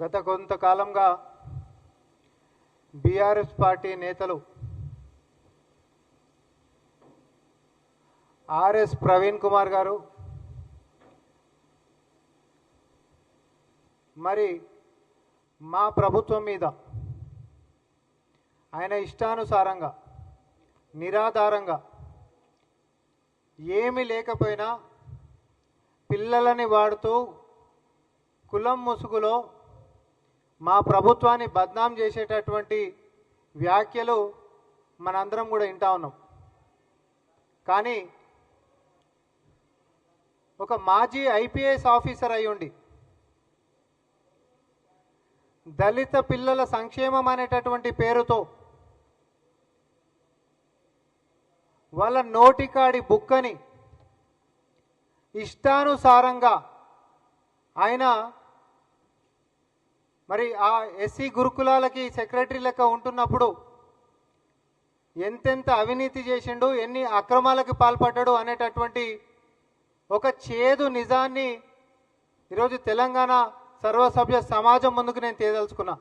గత కొంతకాలంగా BRS party నేతలు ఆర్ఎస్ ప్రవీణ్ కుమార్ గారు మరి మా ప్రభుత్వం మీద ఆయన ఇష్టానుసారంగా నిరాధారంగా ఏమీ లేకపోయినా పిల్లలని వాడుతూ కులం ముసుగులో మా ప్రభుత్వాన్ని బద్నాం చేసేటటువంటి వ్యాఖ్యలు మనందరం కూడా వింటా ఉన్నాం. కానీ ఒక మాజీ ఐపీఎస్ ఆఫీసర్ అయ్యుండి దళిత పిల్లల సంక్షేమం అనేటటువంటి పేరుతో వాళ్ళ నోటికాడి బుక్కని ఇష్టానుసారంగా ఆయన మరి ఆ ఎస్సీ గురుకులాలకి సెక్రటరీ లెక్క ఉంటున్నప్పుడు ఎంతెంత అవినీతి చేసిండు, ఎన్ని అక్రమాలకు పాల్పడ్డాడు అనేటటువంటి ఒక చేదు నిజాన్ని ఈరోజు తెలంగాణ సర్వసభ్య సమాజం ముందుకు నేను తేదలుచుకున్నా.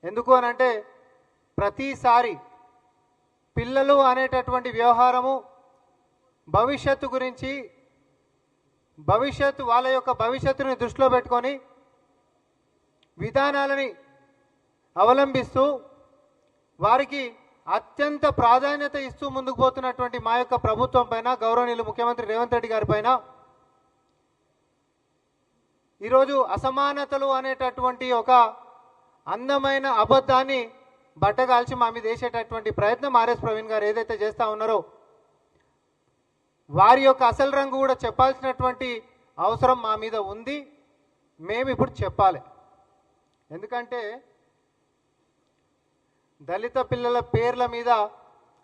ఎందుకు అనంటే ప్రతిసారి పిల్లలు అనేటటువంటి వ్యవహారము భవిష్యత్తు గురించి వాళ్ళ యొక్క భవిష్యత్తుని దృష్టిలో పెట్టుకొని విధానాలని అవలంబిస్తూ వారికి అత్యంత ప్రాధాన్యత ఇస్తూ ముందుకు పోతున్నటువంటి మా యొక్క ప్రభుత్వం పైన, గౌరవనీయులు ముఖ్యమంత్రి రేవంత్ రెడ్డి గారి పైన ఈరోజు అసమానతలు అనేటటువంటి ఒక అందమైన అబద్ధాన్ని బట్టగాల్చి మా మీద వేసేటటువంటి ప్రయత్నం ఆర్ఎస్ ప్రవీణ్ గారు ఏదైతే చేస్తూ ఉన్నారో వారి యొక్క అసలు రంగు కూడా చెప్పాల్సినటువంటి అవసరం మా మీద ఉంది. మేము ఇప్పుడు చెప్పాలి. ఎందుకంటే దళిత పిల్లల పేర్ల మీద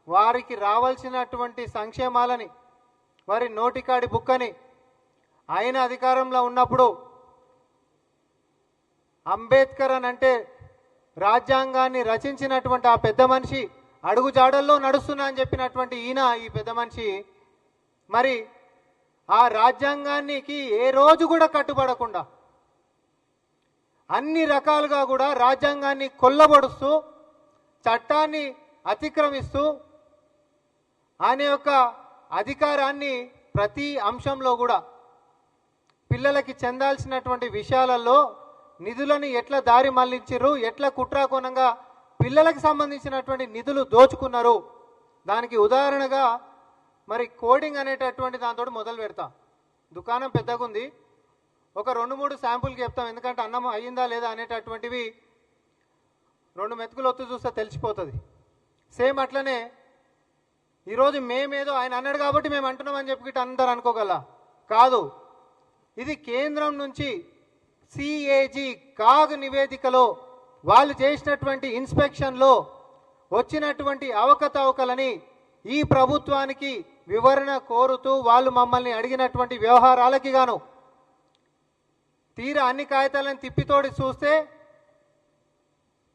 వారికి రావాల్సినటువంటి సంక్షేమాలని, వారి నోటికాడి బుక్కని ఆయన అధికారంలో ఉన్నప్పుడు అంబేద్కర్ అని అంటే రాజ్యాంగాన్ని రచించినటువంటి ఆ పెద్ద మనిషి అడుగుజాడల్లో నడుస్తున్నా అని చెప్పినటువంటి ఈ పెద్ద మనిషి మరి ఆ రాజ్యాంగానికి ఏ రోజు కూడా కట్టుబడకుండా అన్ని రకాలుగా కూడా రాజ్యాంగాన్ని కొల్లబడుస్తూ చట్టాన్ని అతిక్రమిస్తూ ఆయన యొక్క అధికారాన్ని ప్రతి అంశంలో కూడా పిల్లలకి చెందాల్సినటువంటి విషయాలలో నిధులను ఎట్లా దారి మళ్లించారు, ఎట్లా కుట్రాకోణంగా పిల్లలకు సంబంధించినటువంటి నిధులు దోచుకున్నారు. దానికి ఉదాహరణగా మరి కోడింగ్ అనేటటువంటి దాంతో మొదలు పెడతాం. దుకాణం పెద్దగా ఉంది, ఒక 2-3 శాంపుల్కి చెప్తాం. ఎందుకంటే అన్నం అయ్యిందా లేదా అనేటటువంటివి 2 మెతుకులు ఒత్తు చూస్తే తెలిసిపోతుంది. సేమ్ అట్లనే ఈరోజు మేమేదో ఆయన అన్నాడు కాబట్టి మేము అంటున్నామని చెప్పి అందరూ అనుకోగల కాదు. ఇది కేంద్రం నుంచి సిఏజీ కాగ్ నివేదికలో వాళ్ళు చేసినటువంటి ఇన్స్పెక్షన్లో వచ్చినటువంటి అవకతవకలని ఈ ప్రభుత్వానికి వివరణ కోరుతూ వాళ్ళు మమ్మల్ని అడిగినటువంటి వ్యవహారాలకి గాను తీరా అన్ని కాగితాలను తిప్పితోడి చూస్తే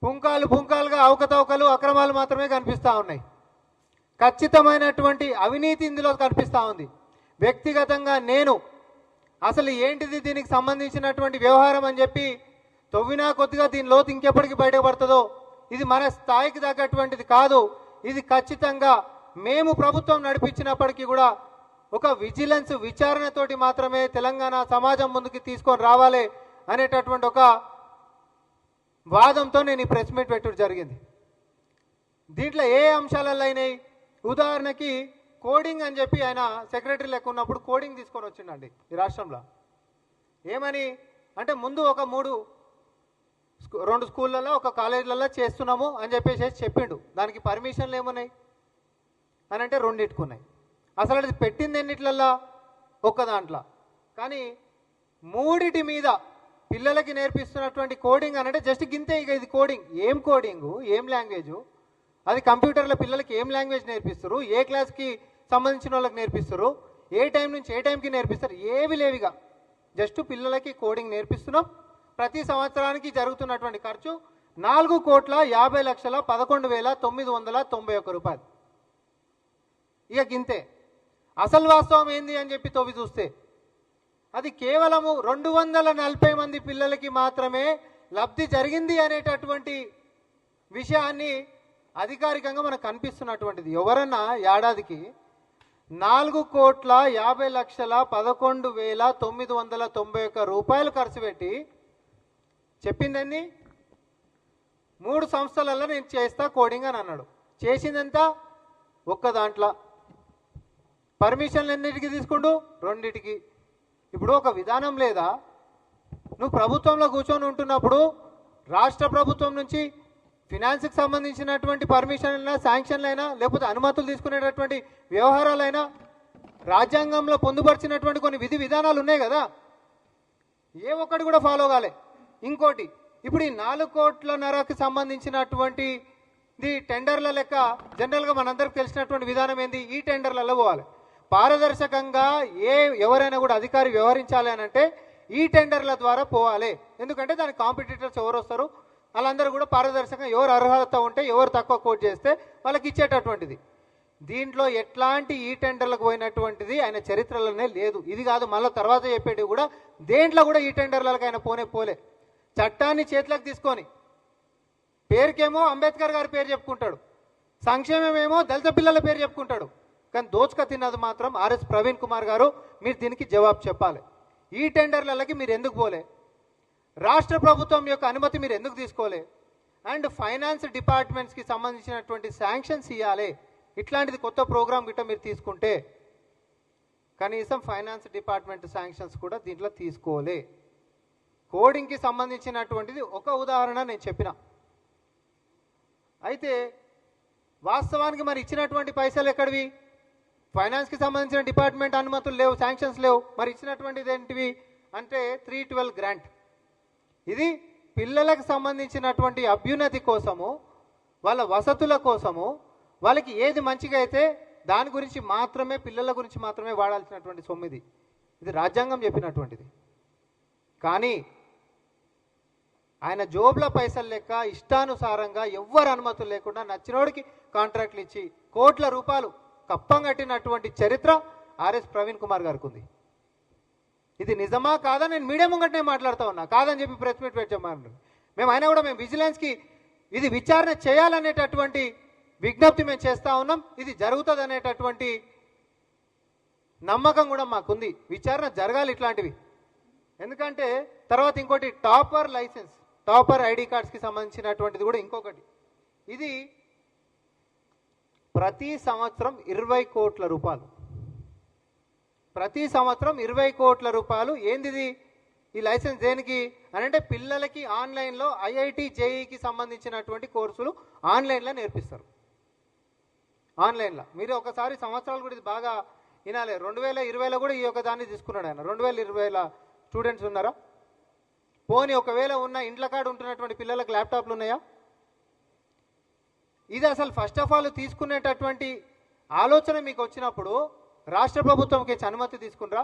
పుంకాలుగా అవకతవకలు అక్రమాలు మాత్రమే కనిపిస్తూ ఉన్నాయి. ఖచ్చితమైనటువంటి అవినీతి ఇందులో కనిపిస్తూ ఉంది. వ్యక్తిగతంగా నేను అసలు ఏంటిది దీనికి సంబంధించినటువంటి వ్యవహారం అని చెప్పి తవ్వినా కొద్దిగా దీని లోతు ఇంకెప్పటికీ బయటపడుతుందో ఇది మన స్థాయికి తగ్గటువంటిది కాదు. ఇది ఖచ్చితంగా మేము ప్రభుత్వం నడిపించినప్పటికీ కూడా ఒక విజిలెన్స్ విచారణతోటి మాత్రమే తెలంగాణ సమాజం ముందుకు తీసుకొని రావాలి అనేటటువంటి ఒక వాదంతో నేను ఈ ప్రెస్ మీట్ పెట్టడం జరిగింది. దీంట్లో ఏ అంశాలలో అయినాయి, ఉదాహరణకి కోడింగ్ అని చెప్పి ఆయన సెక్రటరీ లెక్క ఉన్నప్పుడు కోడింగ్ తీసుకొని వచ్చిండండి ఈ రాష్ట్రంలో. ఏమని అంటే ముందు ఒక 2 స్కూళ్ళల్లో ఒక కాలేజీలలో చేస్తున్నాము అని చెప్పేసి చెప్పిండు. దానికి పర్మిషన్లు ఏమున్నాయి అని అంటే 2 ఇట్టుకున్నాయి. అసలు అది పెట్టింది ఎన్నిట్లల్లా ఒక్క దాంట్లో. కానీ 3 మీద పిల్లలకి నేర్పిస్తున్నటువంటి కోడింగ్ అని అంటే జస్ట్ గింతే. ఇక ఇది కోడింగ్ ఏం కోడింగు, ఏం లాంగ్వేజు, అది కంప్యూటర్లో పిల్లలకి ఏం లాంగ్వేజ్ నేర్పిస్తారు, ఏ క్లాస్కి సంబంధించిన వాళ్ళకి నేర్పిస్తారు, ఏ టైం నుంచి ఏ టైంకి నేర్పిస్తారు, ఏవి లేవిగా జస్ట్ పిల్లలకి కోడింగ్ నేర్పిస్తున్నాం. ప్రతి సంవత్సరానికి జరుగుతున్నటువంటి ఖర్చు 4,50,11,991 రూపాయలు. ఇక గింతే. అసలు వాస్తవం ఏంది అని చెప్పి తవ్వి చూస్తే అది కేవలము 240 మంది పిల్లలకి మాత్రమే లబ్ధి జరిగింది అనేటటువంటి విషయాన్ని అధికారికంగా మనకు కనిపిస్తున్నటువంటిది. ఎవరన్నా ఏడాదికి 4,50,11,991 రూపాయలు ఖర్చు పెట్టి చెప్పిందన్నీ 3 సంస్థలలో నేను చేస్తా కోడింగ్ అని అన్నాడు. చేసిందంతా ఒక్క దాంట్లో. పర్మిషన్లు ఎన్నిటికి తీసుకుంటూ 2టికి. ఇప్పుడు ఒక విధానం లేదా? నువ్వు ప్రభుత్వంలో కూర్చొని ఉంటున్నప్పుడు రాష్ట్ర ప్రభుత్వం నుంచి ఫినాన్స్కి సంబంధించినటువంటి పర్మిషన్లైనా శాంక్షన్లైనా లేకపోతే అనుమతులు తీసుకునేటటువంటి వ్యవహారాలైనా రాజ్యాంగంలో పొందుపరిచినటువంటి కొన్ని విధి విధానాలు ఉన్నాయి కదా, ఏ ఒక్కటి కూడా ఫాలో కాలే. ఇంకోటి, ఇప్పుడు ఈ 4,5,00,00,000కి సంబంధించినటువంటి టెండర్ల లెక్క జనరల్గా మనందరికి తెలిసినటువంటి విధానం ఏంది? ఈ టెండర్లలో పోవాలి. పారదర్శకంగా ఎవరైనా కూడా అధికారి వ్యవహరించాలి అని అంటే ఈ టెండర్ల ద్వారా పోవాలి. ఎందుకంటే దానికి కాంపిటీటర్స్ ఎవరు వస్తారు, వాళ్ళందరూ కూడా పారదర్శకంగా ఎవరు అర్హత ఉంటే ఎవరు తక్కువ కోట్ చేస్తే వాళ్ళకి ఇచ్చేటటువంటిది. దీంట్లో ఎట్లాంటి ఈ టెండర్లకు పోయినటువంటిది ఆయన చరిత్రలోనే లేదు. ఇది కాదు, మళ్ళీ తర్వాత చెప్పేది కూడా దేంట్లో కూడా ఈ టెండర్లకు ఆయన పోలే. చట్టాన్ని చేతులకు తీసుకొని పేరుకేమో అంబేద్కర్ గారి పేరు చెప్పుకుంటాడు, సంక్షేమమేమో దళిత పిల్లల పేరు చెప్పుకుంటాడు. కానీ దోచుక తిన్నది మాత్రం ఆర్ఎస్ ప్రవీణ్ కుమార్ గారు. మీరు దీనికి జవాబు చెప్పాలి. ఈ టెండర్లకి మీరు ఎందుకు పోలే? రాష్ట్ర ప్రభుత్వం యొక్క అనుమతి మీరు ఎందుకు తీసుకోలే? అండ్ ఫైనాన్స్ డిపార్ట్మెంట్స్కి సంబంధించినటువంటి శాంక్షన్స్ ఇవ్వాలి. ఇట్లాంటిది కొత్త ప్రోగ్రామ్ గిట్ట మీరు తీసుకుంటే కనీసం ఫైనాన్స్ డిపార్ట్మెంట్ శాంక్షన్స్ కూడా దీంట్లో తీసుకోలే. కోడింగ్కి సంబంధించినటువంటిది ఒక ఉదాహరణ నేను చెప్పిన. అయితే వాస్తవానికి మరి ఇచ్చినటువంటి పైసలు ఎక్కడివి? ఫైనాన్స్కి సంబంధించిన డిపార్ట్మెంట్ అనుమతులు లేవు, శాంక్షన్స్ లేవు. మరి ఇచ్చినటువంటిది ఏంటివి అంటే 312 గ్రాంట్. ఇది పిల్లలకు సంబంధించినటువంటి అభ్యున్నతి కోసము, వాళ్ళ వసతుల కోసము, వాళ్ళకి ఏది మంచిగా అయితే దాని గురించి మాత్రమే, పిల్లల గురించి మాత్రమే వాడాల్సినటువంటి సొమ్ము ఇది. ఇది రాజ్యాంగం చెప్పినటువంటిది. కానీ ఆయన జోబుల పైసలు లెక్క ఇష్టానుసారంగా ఎవ్వరు అనుమతులు లేకుండా నచ్చినోడికి కాంట్రాక్ట్లు ఇచ్చి కోట్ల రూపాయలు కప్పం కట్టినటువంటి చరిత్ర ఆర్ఎస్ ప్రవీణ్ కుమార్ గారికి ఉంది. ఇది నిజమా కాదా? నేను మీడియా ముంగటనే మాట్లాడుతూ ఉన్నా. కాదని చెప్పి ప్రెస్ మీట్ పెట్టామన్నారు. మేము అయినా కూడా మేము విజిలెన్స్కి ఇది విచారణ చేయాలనేటటువంటి విజ్ఞప్తి మేము చేస్తూ ఉన్నాం. ఇది జరుగుతుంది అనేటటువంటి నమ్మకం కూడా మాకుంది. విచారణ జరగాలి ఇట్లాంటివి. ఎందుకంటే తర్వాత ఇంకోటి టాపర్ లైసెన్స్, టాపర్ ఐడి కార్డ్స్కి సంబంధించినటువంటిది కూడా ఇంకొకటి. ఇది ప్రతి సంవత్సరం 20 కోట్ల రూపాయలు. ప్రతి సంవత్సరం 20 కోట్ల రూపాయలు. ఏంది ఈ లైసెన్స్ దేనికి అని అంటే పిల్లలకి ఆన్లైన్లో ఐఐటి జేఈకి సంబంధించినటువంటి కోర్సులు ఆన్లైన్లో నేర్పిస్తారు. ఆన్లైన్లో మీరు ఒకసారి సంవత్సరాలు కూడా ఇది బాగా వినాలి. 2020లో కూడా ఈ యొక్క దాన్ని తీసుకున్నాడు ఆయన. 2020 స్టూడెంట్స్ ఉన్నారా? పోనీ ఒకవేళ ఉన్న ఇండ్ల కాడ ఉంటున్నటువంటి పిల్లలకు ల్యాప్టాప్లు ఉన్నాయా? ఇది అసలు ఫస్ట్ ఆఫ్ ఆల్ తీసుకునేటటువంటి ఆలోచన మీకు వచ్చినప్పుడు రాష్ట్ర ప్రభుత్వంకి అనుమతి తీసుకునరా?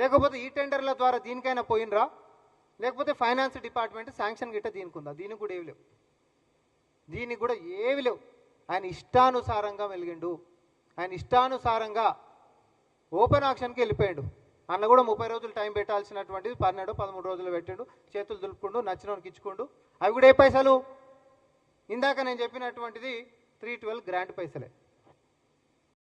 లేకపోతే ఈ టెండర్ల ద్వారా దీనికైనా పోయినరా? లేకపోతే ఫైనాన్స్ డిపార్ట్మెంట్ శాంక్షన్ గిట్ట దీనికి ఉందా? దీనికి కూడా ఏవి లేవు. దీనికి కూడా ఏవి లేవు. ఆయన ఇష్టానుసారంగా వెలిగిండు. ఆయన ఇష్టానుసారంగా ఓపెన్ ఆక్షన్కి వెళ్ళిపోయాడు. అన్న కూడా 30 రోజులు టైం పెట్టాల్సినటువంటిది 12-13 రోజులు పెట్టాడు. చేతులు దులుపుకుండు, నచ్చినోనికి ఇచ్చుకుండు. అవి కూడా ఏ పైసలు? ఇందాక నేను చెప్పినటువంటిది 312 గ్రాంట్ పైసలే.